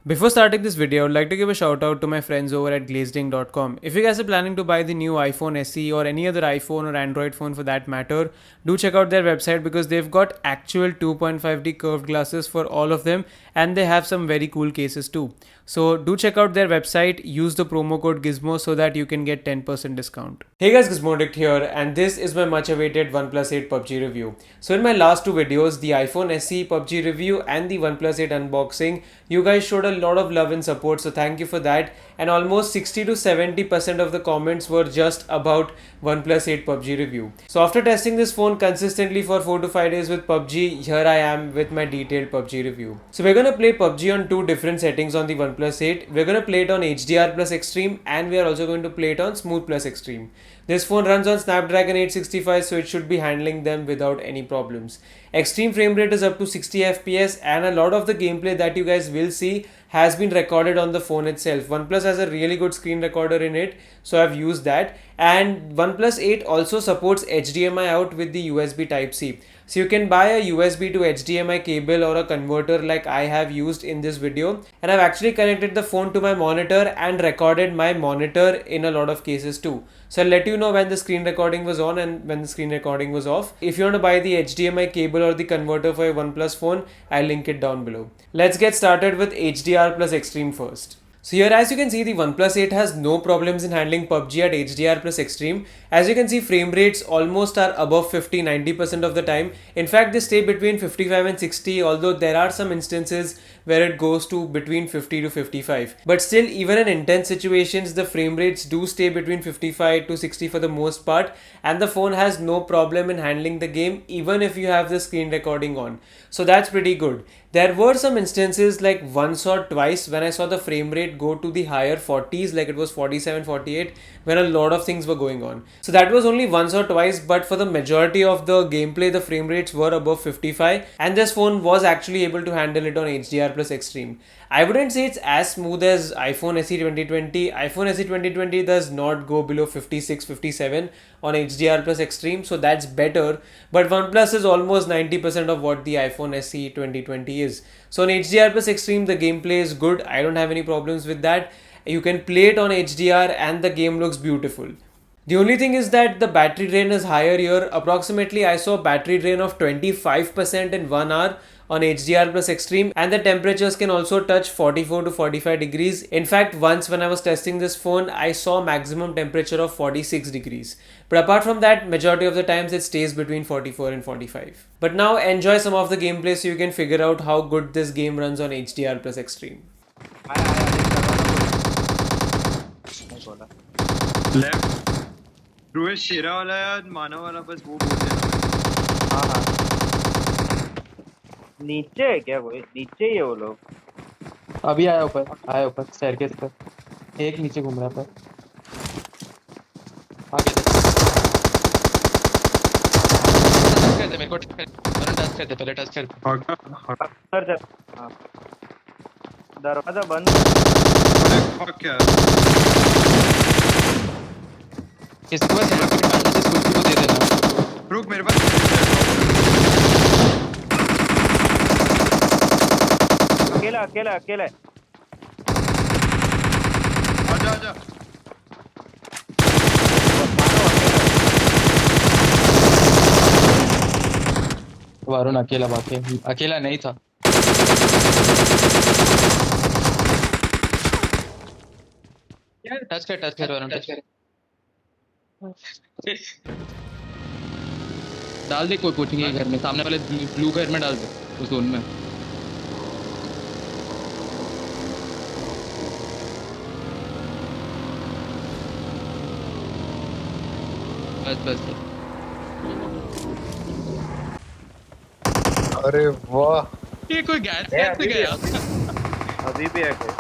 Before starting this video, I would like to give a shout out to my friends over at glazeding.com. If you guys are planning to buy the new iPhone SE or any other iPhone or Android phone for that matter, do check out their website because they've got actual 2.5D curved glasses for all of them and they have some very cool cases too. So do check out their website, use the promo code Gizmo so that you can get 10% discount. Hey guys, Gizmodict here and this is my much awaited OnePlus 8 PUBG review. So in my last two videos, the iPhone SE PUBG review and the OnePlus 8 unboxing, you guys showed a lot of love and support, so thank you for that. And almost 60 to 70% of the comments were just about OnePlus 8 PUBG review. So after testing this phone consistently for 4 to 5 days with PUBG, here I am with my detailed PUBG review. So we're gonna play PUBG on two different settings on the OnePlus 8. We're gonna play it on HDR plus Extreme and we are also going to play it on Smooth plus Extreme. This phone runs on Snapdragon 865, so it should be handling them without any problems. Extreme frame rate is up to 60 FPS and a lot of the gameplay that you guys will see has been recorded on the phone itself. OnePlus has a really good screen recorder in it, so I've used that. And OnePlus 8 also supports HDMI out with the USB Type-C. So you can buy a USB to HDMI cable or a converter like I have used in this video. And I've actually connected the phone to my monitor and recorded my monitor in a lot of cases too. So I'll let you know when the screen recording was on and when the screen recording was off. If you want to buy the HDMI cable or the converter for your OnePlus phone, I'll link it down below. Let's get started with HDR plus Extreme first. So here, as you can see, the OnePlus 8 has no problems in handling PUBG at HDR plus Extreme. As you can see, frame rates almost are above 50-90% of the time. In fact, they stay between 55 and 60, although there are some instances where it goes to between 50 to 55. But still, even in intense situations, the frame rates do stay between 55 to 60 for the most part, and the phone has no problem in handling the game even if you have the screen recording on. So that's pretty good. There were some instances like once or twice when I saw the frame rate go to the higher 40s, like it was 47, 48, when a lot of things were going on. So that was only once or twice, but for the majority of the gameplay, the frame rates were above 55, and this phone was actually able to handle it on HDR plus Extreme. I wouldn't say it's as smooth as iPhone SE 2020. iPhone SE 2020 does not go below 56, 57 on HDR plus Extreme, so that's better. But OnePlus is almost 90% of what the iPhone SE 2020 is. So on HDR plus Extreme, the gameplay is good. I don't have any problems with that. You can play it on HDR and the game looks beautiful. The only thing is that the battery drain is higher here. Approximately, I saw battery drain of 25% in 1 hour on HDR plus Extreme, and the temperatures can also touch 44 to 45 degrees. In fact, once when I was testing this phone, I saw maximum temperature of 46 degrees. But apart from that, majority of the times it stays between 44 and 45. But now enjoy some of the gameplay so you can figure out how good this game runs on HDR plus Extreme. Left Dhruv Shera वाला या मानव वाला बस वो बोल देना। हाँ हाँ नीचे है क्या कोई नीचे ही है वो लोग अभी आया ऊपर स्टेयरकेस पर एक नीचे घूम रहा था आगे टच कर दे मेरे को टच कर दे पहले टच कर अंदर जा हाँ दरवाजा बंद अरे फक क्या किसी को बस यहाँ पे मारना जिस कुल्फी को दे देना रुक मेरे पास अकेला अकेला अकेला है आजा आजा वरुण अकेला बाकी अकेला नहीं था टच कर वरुण टच कर डाल दे कोई कोचिंग के घर में सामने वाले ब्लू घर में डाल दे उस जोन में बस अरे वाह ये कोई गैस कैसे गया अभी भी है कोई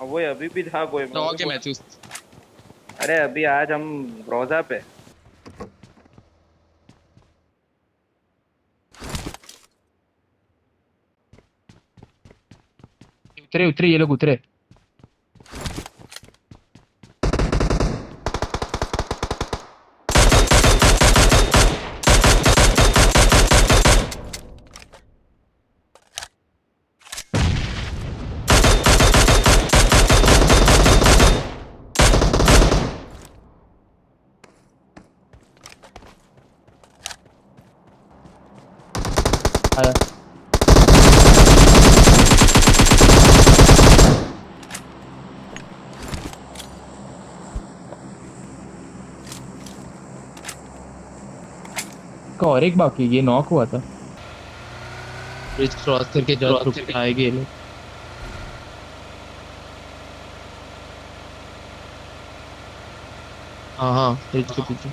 वो अभी भी था कोई के मैच अरे अभी आज हम रोजा पे उतरे ये लोग उतरे आया का और एक बाकी ये नॉक हुआ था ब्रिज क्रॉस करके जस्ट रुक के आएंगे ये लोग हाँ हाँ ब्रिज के पीछे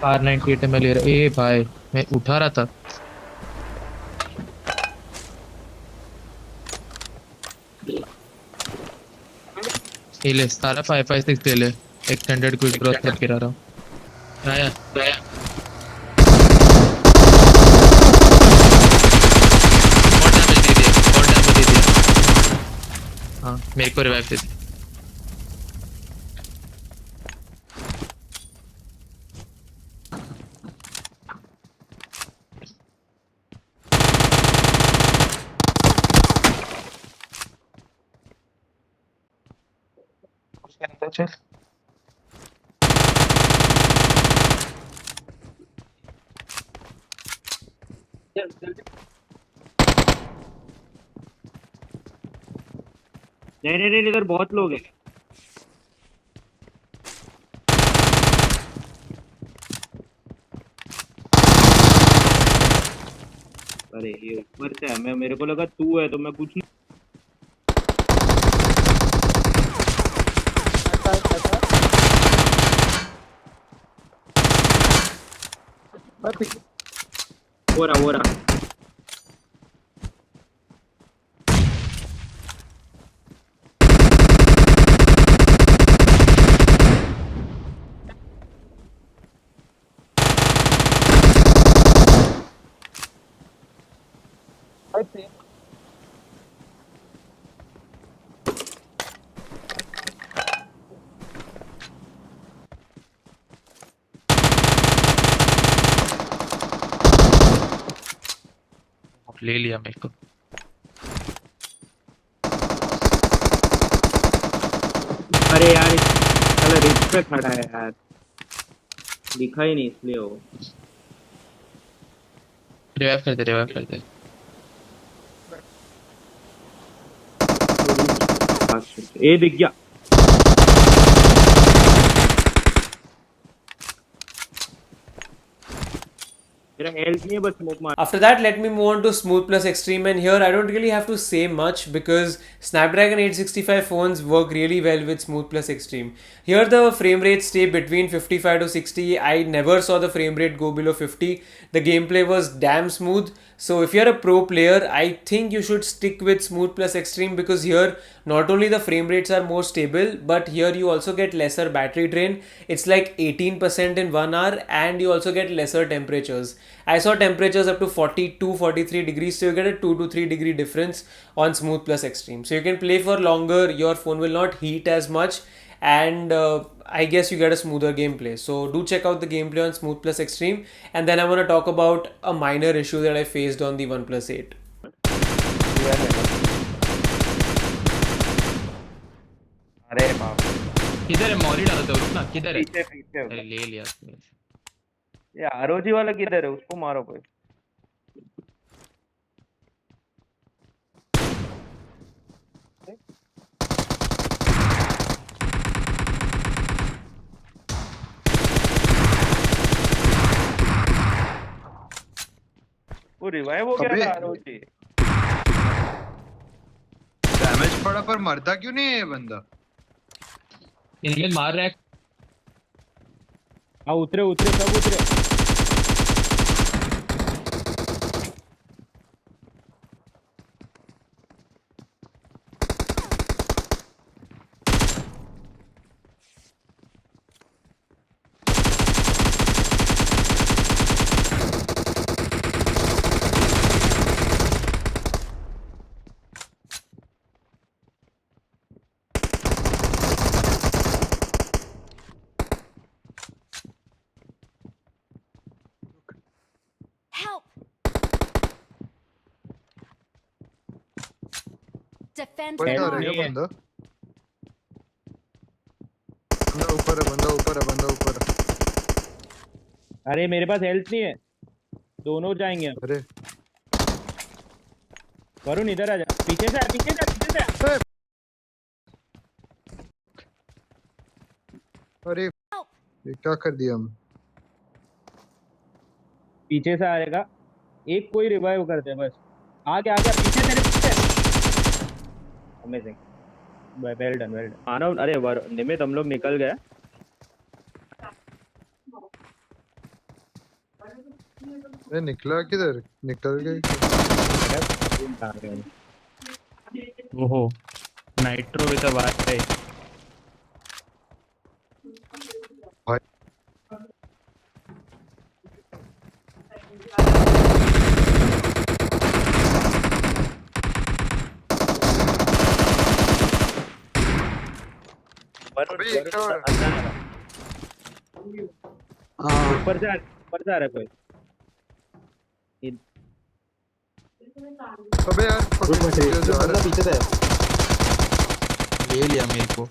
R98 में ले रहा ए भाई मैं उठा रहा था ये ले सारा 556 ले ले एक्सटेंडेड क्विक क्रॉस करके रहा हूँ आया आया और डैमेज दे दिया हाँ मेरे को रिवाइव दे दिया उसके अंदर चल नहीं नहीं नहीं, इधर बहुत लोग हैं। अरे ये ऊपर से है, मैं मेरे को लगा तू है तो मैं कुछ नहीं। हो रहा ले लिया मेरे को अरे यार साला रिच पे खड़ा है यार, दिखा ही नहीं इसलिए वो। रिवाइव कर दे ये दिख गया। मेरा हेल्थ नहीं है, बस स्मोक मार। After that, let me move on to Smooth Plus Extreme, and here I don't really have to say much because Snapdragon 865 phones work really well with Smooth Plus Extreme. Here the frame rates stay between 55 to 60. I never saw the frame rate go below 50. The gameplay was damn smooth. So if you're a pro player, I think you should stick with Smooth Plus Extreme because here not only the frame rates are more stable, but here you also get lesser battery drain. It's like 18% in 1 hour, and you also get lesser temperatures. I saw temperatures up to 42, 43 degrees, so you get a 2 to 3 degree difference on Smooth Plus Extreme. So you can play for longer, your phone will not heat as much, and I guess you get a smoother gameplay. So do check out the gameplay on Smooth Plus Extreme, and then I want to talk about a minor issue that I faced on the OnePlus 8. अरे बाप, किधर है मॉरी डाला था रुक ना किधर है पीछे पीछे अरे ले लिया ये आरओजी वाला किधर है, उसको मारो कोई। वो रिवाइव हो गया अबे! था आरओजी। डैमेज पड़ा पर मरता क्यों नहीं है ये बंदा? इंडियन मार रहा है हाँ उतरे उतरे सब उतरे। Fence बंदा Health रह नहीं गया है। बंदा बंदा ऊपर है बंदा ऊपर है बंदा ऊपर है अरे मेरे पास हेल्थ नहीं है, दोनों जाएंगे अब। अरे वरुण इधर आ जा, पीछे से आ, पीछे से आ, पीछे से आ। अरे ये क्या कर दिया हम पीछे से आएगा, एक कोई रिवाइव करते हैं बस। आ गया पीछे, तेरे पीछे। Amazing, well done well done Manav. अरे निमित हम लोग निकल गए। अरे निकला किधर निकल गए क्या? ओहो, नाइट्रो विद अ वाई। भाई अबे ये क्या हो रहा है? ऊपर से आ रहा है कोई। अबे यार पकड़ जा रहा है पीछे से ले लिया मेरे को।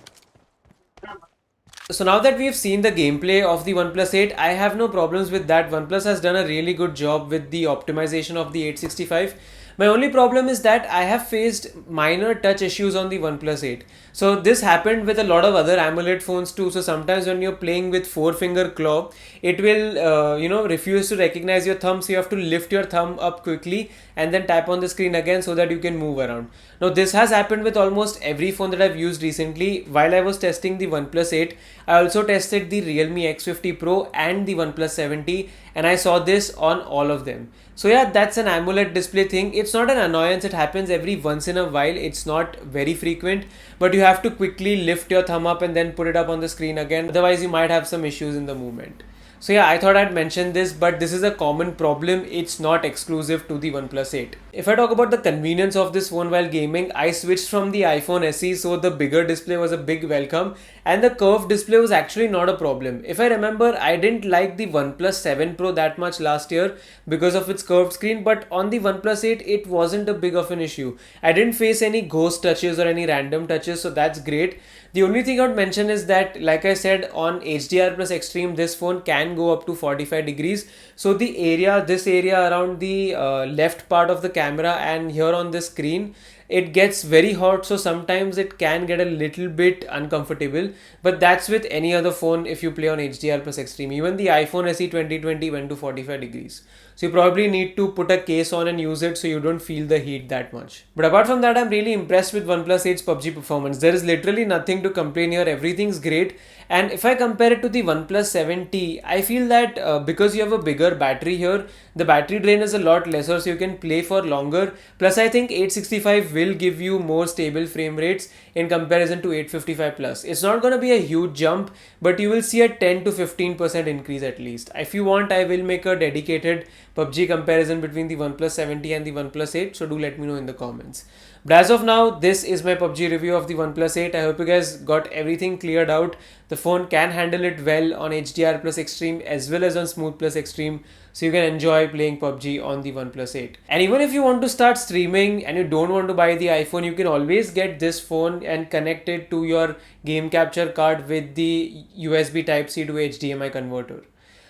So now that we've seen the gameplay of the OnePlus 8, I have no problems with that. OnePlus has done a really good job with the optimization of the 865. My only problem is that I have faced minor touch issues on the OnePlus 8. So this happened with a lot of other AMOLED phones too. So sometimes when you're playing with 4-finger claw, it will refuse to recognize your thumb. So you have to lift your thumb up quickly and then tap on the screen again so that you can move around. Now this has happened with almost every phone that I've used recently. While I was testing the OnePlus 8, I also tested the Realme X50 Pro and the OnePlus 7T, and I saw this on all of them. So yeah, that's an AMOLED display thing. It's not an annoyance, it happens every once in a while. It's not very frequent, but you have to quickly lift your thumb up and then put it up on the screen again. Otherwise you might have some issues in the movement. So yeah, I thought I'd mention this, but this is a common problem. It's not exclusive to the OnePlus 8. If I talk about the convenience of this phone while gaming, I switched from the iPhone SE, so the bigger display was a big welcome, and the curved display was actually not a problem. If I remember, I didn't like the OnePlus 7 Pro that much last year because of its curved screen, but on the OnePlus 8, it wasn't a big of an issue. I didn't face any ghost touches or any random touches, so that's great. The only thing I would mention is that, like I said, on HDR plus Extreme, this phone can go up to 45 degrees. So this area around the left part of the camera and here on the screen, it gets very hot, so sometimes it can get a little bit uncomfortable, but that's with any other phone if you play on HDR plus Extreme. Even the iPhone SE 2020 went to 45 degrees. So you probably need to put a case on and use it so you don't feel the heat that much. But apart from that, I'm really impressed with OnePlus 8's PUBG performance. There is literally nothing to complain here. Everything's great. And if I compare it to the OnePlus 7T, I feel that because you have a bigger battery here, the battery drain is a lot lesser, so you can play for longer. Plus, I think 865 will give you more stable frame rates in comparison to 855 plus. It's not going to be a huge jump, but you will see a 10 to 15% increase at least. If you want, I will make a dedicated PUBG comparison between the OnePlus 7T and the OnePlus 8, so do let me know in the comments. But as of now, this is my PUBG review of the OnePlus 8. I hope you guys got everything cleared out. The phone can handle it well on HDR plus Extreme as well as on Smooth plus Extreme, so you can enjoy playing PUBG on the OnePlus 8. And even if you want to start streaming and you don't want to buy the iPhone, you can always get this phone and connect it to your game capture card with the USB Type-C to HDMI converter.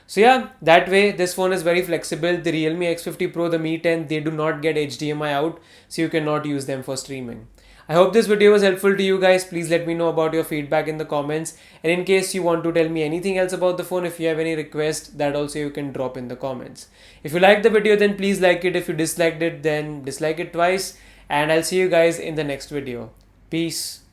So yeah, that way this phone is very flexible. The Realme X50 Pro, the Mi 10, they do not get HDMI out, so you cannot use them for streaming. I hope this video was helpful to you guys. Please let me know about your feedback in the comments, and in case you want to tell me anything else about the phone, if you have any request, that also you can drop in the comments. If you liked the video, then please like it. If you disliked it, then dislike it twice, and I'll see you guys in the next video. Peace.